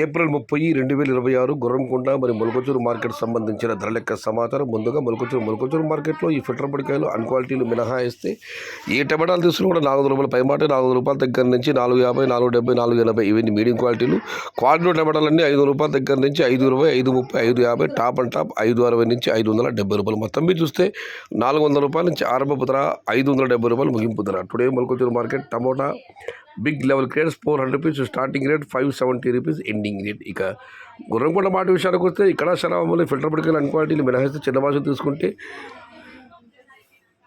April 30, 2026 Gurramkonda మరియు మొలకొచ్చూరు market సంబంధించిన ధర లెక్క సమాచారం. ముందుగా మొలకొచ్చూరు మార్కెట్లో ఈ ఫిల్టర్ పొడికాయలు అన్ క్వాలిటీలు మినహాయిస్తే ఏ టమాటాలు తీసుకుని కూడా 400 రూపాయల పైమాట, 400 రూపాయల దగ్గర నుంచి 450, 470, 480 ఇవన్నీ మీడియం క్వాలిటీలు. క్వాలిటీ టమాటాలన్నీ 500 రూపాయల దగ్గర నుంచి 520, 530, 550, టాప్ అండ్ టాప్ 560 నుంచి 570 రూపాయలు. మొత్తం మీద చూస్తే 400 రూపాయల నుంచి ఆరంభపు ధర, 570 రూపాయలు ముగింపు ధర. Today Molakachuru market tomato big level grades 400 rupees starting rate, 570 rupees ending rate. ఇక గుర్రంకొండ మాట విషయానికి వస్తే ఇక్కడ శరామూలి ఫిల్టర్ పొడికలు అన్ క్వాలిటీలు మినహాయిస్తే చిన్న భాష తీసుకుంటే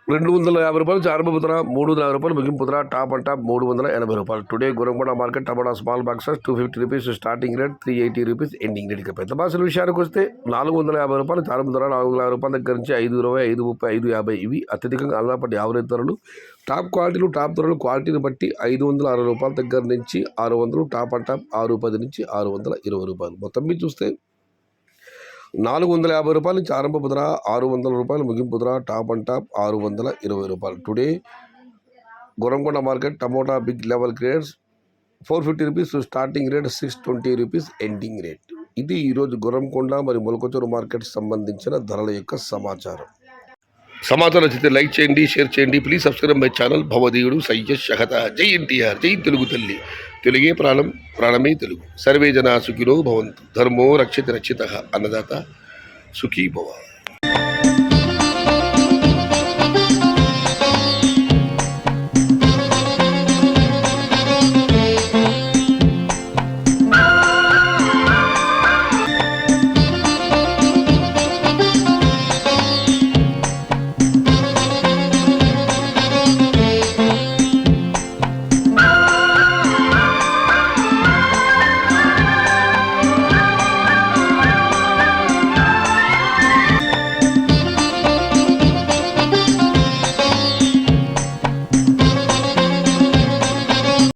250 రూపాయలు ఆరంభపు ధర, 350 రూపాయలు ముగింపు ధర, టాప్ అండ్ టాప్ 380 రూపాయలు. టుడే గుర్రంకొండ మార్కెట్ టమాటా small boxes 250 rupees starting rate, 380 rupees ending rate. ఇక పెద్ద భాషల విషయానికి వస్తే 450 రూపాయలు ఆరంభ ధర, 450 రూపాయల దగ్గర నుంచి 520, 530, 550 ఇవి అత్యధికంగా అలవాపడి యావరేజ్ ధరలు. టాప్ క్వాలిటీలు టాప్ ధరలు క్వాలిటీని బట్టి 560 రూపాయల దగ్గర నుంచి 600, టాప్ అండ్ టాప్ 610 నుంచి 620 రూపాయలు. మొత్తం మీద చూస్తే 450 రూపాయల నుంచి ఆరంభపు ధర, 600 రూపాయలు ముగింపు ధర, టాప్ అండ్ టాప్ 620 రూపాయలు. Today Gurramkonda market tomato big level grades 450 rupees starting rate, 620 rupees ending rate. ఇది ఈరోజు గుర్రంకొండ మరియు మొలకొచ్చూరు మార్కెట్ సంబంధించిన ధరల యొక్క సమాచారం నచ్చితే లైక్ చేయండి, షేర్ చేయండి. Please subscribe my channel. భవదీయుడు సయ్యద్ షహత. జై ఎన్టీఆర్, జై తెలుగు తల్లి. తెలుగే ప్రాణం, ప్రాణమే తెలుగు. సర్వే జనా సుఖినో భవంతు. ధర్మో రక్షిత రక్షిత. అన్నదాత సుఖీ భవ.